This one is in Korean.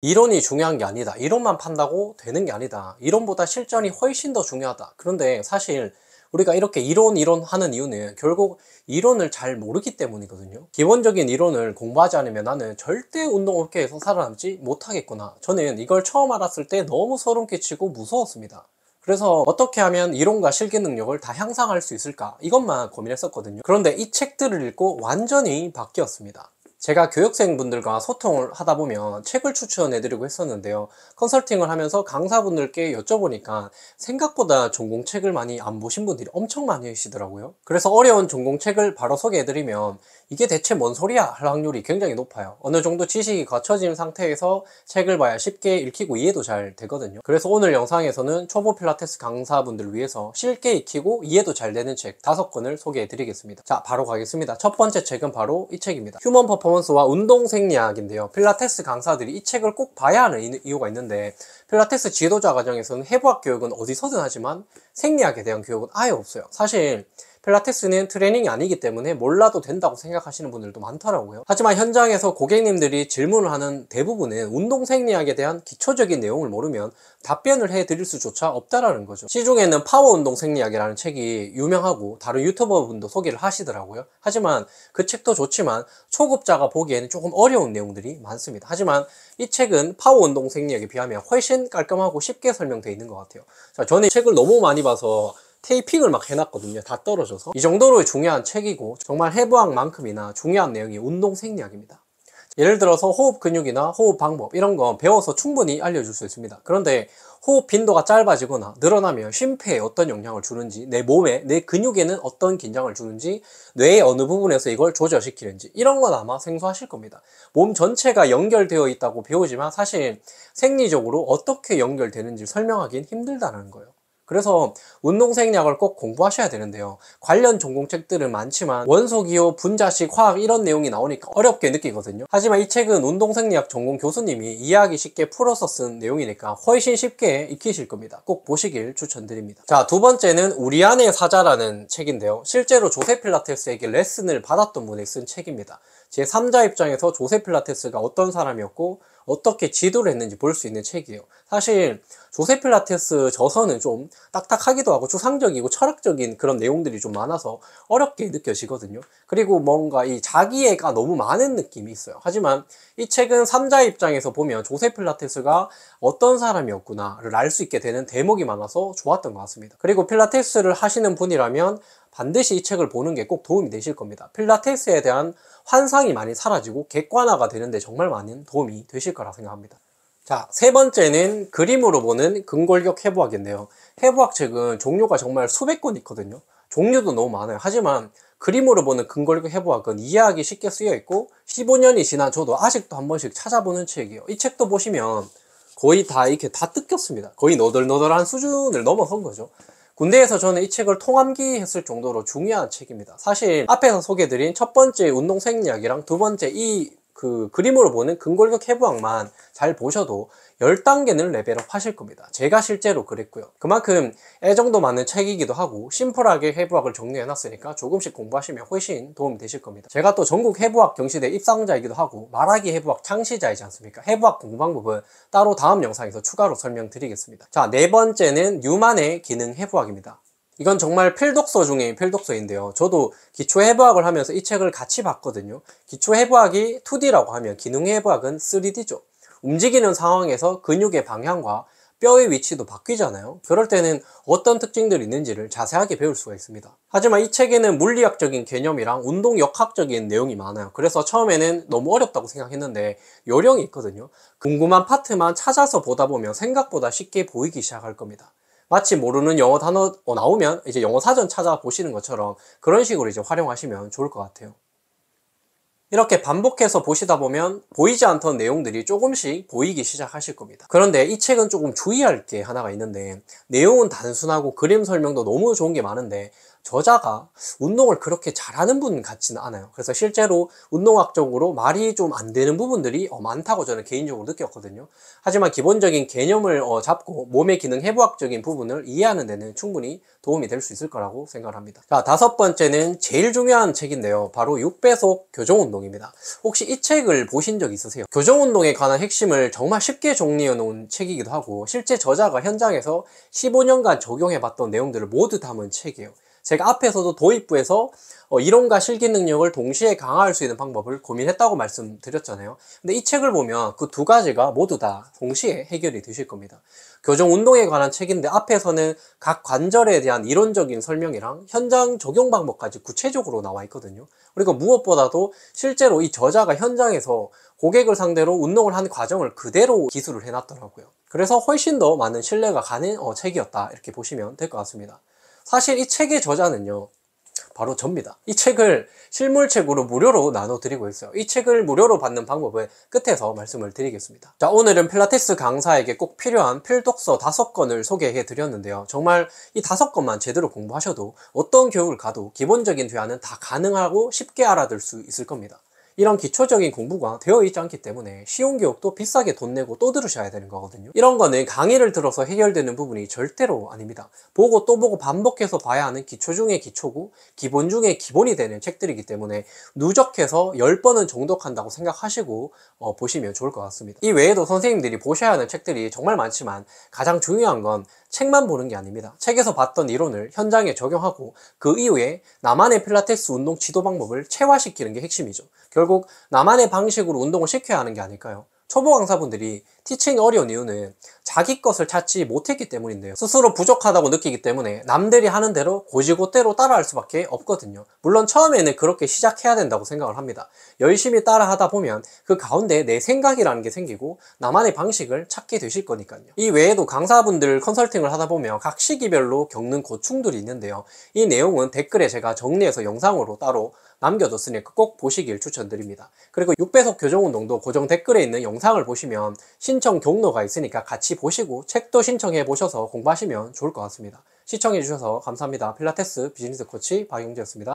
이론이 중요한 게 아니다. 이론만 판다고 되는 게 아니다. 이론보다 실전이 훨씬 더 중요하다. 그런데 사실 우리가 이렇게 이론 하는 이유는 결국 이론을 잘 모르기 때문이거든요. 기본적인 이론을 공부하지 않으면 나는 절대 운동업계에서 살아남지 못하겠구나. 저는 이걸 처음 알았을 때 너무 소름 끼치고 무서웠습니다. 그래서 어떻게 하면 이론과 실기 능력을 다 향상할 수 있을까? 이것만 고민했었거든요. 그런데 이 책들을 읽고 완전히 바뀌었습니다. 제가 교육생분들과 소통을 하다 보면 책을 추천해드리고 했었는데요. 컨설팅을 하면서 강사분들께 여쭤보니까 생각보다 전공책을 많이 안 보신 분들이 엄청 많이 계시더라고요. 그래서 어려운 전공책을 바로 소개해드리면 이게 대체 뭔 소리야? 할 확률이 굉장히 높아요. 어느 정도 지식이 갖춰진 상태에서 책을 봐야 쉽게 읽히고 이해도 잘 되거든요. 그래서 오늘 영상에서는 초보 필라테스 강사분들을 위해서 쉽게 익히고 이해도 잘 되는 책 5권을 소개해드리겠습니다. 자, 바로 가겠습니다. 첫 번째 책은 바로 이 책입니다. 휴먼 퍼포먼스와 운동 생리학인데요. 필라테스 강사들이 이 책을 꼭 봐야 하는 이유가 있는데, 필라테스 지도자 과정에서는 해부학 교육은 어디서든 하지만 생리학에 대한 교육은 아예 없어요. 사실 필라테스는 트레이닝이 아니기 때문에 몰라도 된다고 생각하시는 분들도 많더라고요. 하지만 현장에서 고객님들이 질문을 하는 대부분은 운동 생리학에 대한 기초적인 내용을 모르면 답변을 해드릴 수조차 없다라는 거죠. 시중에는 파워 운동 생리학이라는 책이 유명하고 다른 유튜버 분도 소개를 하시더라고요. 하지만 그 책도 좋지만 초급자가 보기에는 조금 어려운 내용들이 많습니다. 하지만 이 책은 파워 운동 생리학에 비하면 훨씬 깔끔하고 쉽게 설명되어 있는 것 같아요. 자, 저는 이 책을 너무 많이 봐서 테이핑을 막 해놨거든요. 다 떨어져서. 이 정도로 중요한 책이고 정말 해부학만큼이나 중요한 내용이 운동 생리학입니다. 예를 들어서 호흡 근육이나 호흡 방법 이런 건 배워서 충분히 알려줄 수 있습니다. 그런데 호흡 빈도가 짧아지거나 늘어나면 심폐에 어떤 영향을 주는지, 내 몸에, 내 근육에는 어떤 긴장을 주는지, 뇌의 어느 부분에서 이걸 조절시키는지 이런 건 아마 생소하실 겁니다. 몸 전체가 연결되어 있다고 배우지만 사실 생리적으로 어떻게 연결되는지 설명하기는 힘들다는 거예요. 그래서 운동생리학을 꼭 공부하셔야 되는데요. 관련 전공책들은 많지만 원소기호, 분자식, 화학 이런 내용이 나오니까 어렵게 느끼거든요. 하지만 이 책은 운동생리학 전공 교수님이 이해하기 쉽게 풀어서 쓴 내용이니까 훨씬 쉽게 익히실 겁니다. 꼭 보시길 추천드립니다. 자, 두 번째는 우리 안의 사자라는 책인데요. 실제로 조세 필라테스에게 레슨을 받았던 분이 쓴 책입니다. 제 3자 입장에서 조세 필라테스가 어떤 사람이었고 어떻게 지도를 했는지 볼 수 있는 책이에요. 사실 조세 필라테스 저서는 좀 딱딱하기도 하고 추상적이고 철학적인 그런 내용들이 좀 많아서 어렵게 느껴지거든요. 그리고 뭔가 이 자기애가 너무 많은 느낌이 있어요. 하지만 이 책은 3자 입장에서 보면 조세 필라테스가 어떤 사람이었구나를 알 수 있게 되는 대목이 많아서 좋았던 것 같습니다. 그리고 필라테스를 하시는 분이라면 반드시 이 책을 보는 게 꼭 도움이 되실 겁니다. 필라테스에 대한 환상이 많이 사라지고 객관화가 되는데 정말 많은 도움이 되실 거라 생각합니다. 자, 세 번째는 그림으로 보는 근골격 해부학인데요. 해부학 책은 종류가 정말 수백 권 있거든요. 종류도 너무 많아요. 하지만 그림으로 보는 근골격 해부학은 이해하기 쉽게 쓰여 있고 15년이 지난 저도 아직도 한 번씩 찾아보는 책이에요. 이 책도 보시면 거의 다 이렇게 다 뜯겼습니다. 거의 너덜너덜한 수준을 넘어선 거죠. 군대에서 저는 이 책을 통암기 했을 정도로 중요한 책입니다. 사실 앞에서 소개해드린 첫 번째 운동 생리학이랑 두 번째 그림으로 보는 근골격 해부학만 잘 보셔도 10단계는 레벨업 하실 겁니다. 제가 실제로 그랬고요. 그만큼 애정도 많은 책이기도 하고 심플하게 해부학을 정리해 놨으니까 조금씩 공부하시면 훨씬 도움이 되실 겁니다. 제가 또 전국 해부학 경시대 입상자이기도 하고 말하기 해부학 창시자이지 않습니까? 해부학 공부 방법은 따로 다음 영상에서 추가로 설명드리겠습니다. 자, 네 번째는 뉴만의 기능 해부학입니다. 이건 정말 필독서 중에 필독서인데요. 저도 기초해부학을 하면서 이 책을 같이 봤거든요. 기초해부학이 2D라고 하면 기능해부학은 3D죠. 움직이는 상황에서 근육의 방향과 뼈의 위치도 바뀌잖아요. 그럴 때는 어떤 특징들이 있는지를 자세하게 배울 수가 있습니다. 하지만 이 책에는 물리학적인 개념이랑 운동역학적인 내용이 많아요. 그래서 처음에는 너무 어렵다고 생각했는데 요령이 있거든요. 궁금한 파트만 찾아서 보다 보면 생각보다 쉽게 보이기 시작할 겁니다. 마치 모르는 영어 단어 나오면 이제 영어 사전 찾아보시는 것처럼 그런 식으로 이제 활용하시면 좋을 것 같아요. 이렇게 반복해서 보시다 보면 보이지 않던 내용들이 조금씩 보이기 시작하실 겁니다. 그런데 이 책은 조금 주의할 게 하나가 있는데, 내용은 단순하고 그림 설명도 너무 좋은 게 많은데 저자가 운동을 그렇게 잘하는 분 같지는 않아요. 그래서 실제로 운동학적으로 말이 좀 안 되는 부분들이 많다고 저는 개인적으로 느꼈거든요. 하지만 기본적인 개념을 잡고 몸의 기능 해부학적인 부분을 이해하는 데는 충분히 도움이 될 수 있을 거라고 생각을 합니다. 자, 다섯 번째는 제일 중요한 책인데요. 바로 6배속 교정운동입니다. 혹시 이 책을 보신 적 있으세요? 교정운동에 관한 핵심을 정말 쉽게 정리해 놓은 책이기도 하고, 실제 저자가 현장에서 15년간 적용해봤던 내용들을 모두 담은 책이에요. 제가 앞에서도 도입부에서 이론과 실기 능력을 동시에 강화할 수 있는 방법을 고민했다고 말씀드렸잖아요. 근데 이 책을 보면 그 두 가지가 모두 다 동시에 해결이 되실 겁니다. 교정 운동에 관한 책인데 앞에서는 각 관절에 대한 이론적인 설명이랑 현장 적용 방법까지 구체적으로 나와 있거든요. 그리고 무엇보다도 실제로 이 저자가 현장에서 고객을 상대로 운동을 한 과정을 그대로 기술을 해놨더라고요. 그래서 훨씬 더 많은 신뢰가 가는 책이었다, 이렇게 보시면 될 것 같습니다. 사실 이 책의 저자는요, 바로 접니다. 이 책을 실물책으로 무료로 나눠드리고 있어요. 이 책을 무료로 받는 방법을 끝에서 말씀을 드리겠습니다. 자, 오늘은 필라테스 강사에게 꼭 필요한 필독서 5권을 소개해 드렸는데요. 정말 이 5권만 제대로 공부하셔도 어떤 교육을 가도 기본적인 대화는 다 가능하고 쉽게 알아들 수 있을 겁니다. 이런 기초적인 공부가 되어 있지 않기 때문에 쉬운 교육도 비싸게 돈 내고 또 들으셔야 되는 거거든요. 이런 거는 강의를 들어서 해결되는 부분이 절대로 아닙니다. 보고 또 보고 반복해서 봐야 하는 기초 중에 기초고 기본 중에 기본이 되는 책들이기 때문에 누적해서 10번은 정독한다고 생각하시고 보시면 좋을 것 같습니다. 이 외에도 선생님들이 보셔야 하는 책들이 정말 많지만 가장 중요한 건 책만 보는 게 아닙니다. 책에서 봤던 이론을 현장에 적용하고 그 이후에 나만의 필라테스 운동 지도 방법을 체화시키는 게 핵심이죠. 결국 나만의 방식으로 운동을 시켜야 하는 게 아닐까요? 초보 강사분들이 티칭이 어려운 이유는 자기 것을 찾지 못했기 때문인데요. 스스로 부족하다고 느끼기 때문에 남들이 하는 대로 고지고대로 따라할 수밖에 없거든요. 물론 처음에는 그렇게 시작해야 된다고 생각을 합니다. 열심히 따라 하다 보면 그 가운데 내 생각이라는 게 생기고 나만의 방식을 찾게 되실 거니까요. 이 외에도 강사분들 컨설팅을 하다 보면 각 시기별로 겪는 고충들이 있는데요. 이 내용은 댓글에 제가 정리해서 영상으로 따로 남겨뒀으니까 꼭 보시길 추천드립니다. 그리고 6배속 교정운동도 고정 댓글에 있는 영상을 보시면 신청 경로가 있으니까 같이 보시고 책도 신청해 보셔서 공부하시면 좋을 것 같습니다. 시청해 주셔서 감사합니다. 필라테스 비즈니스 코치 박용재였습니다.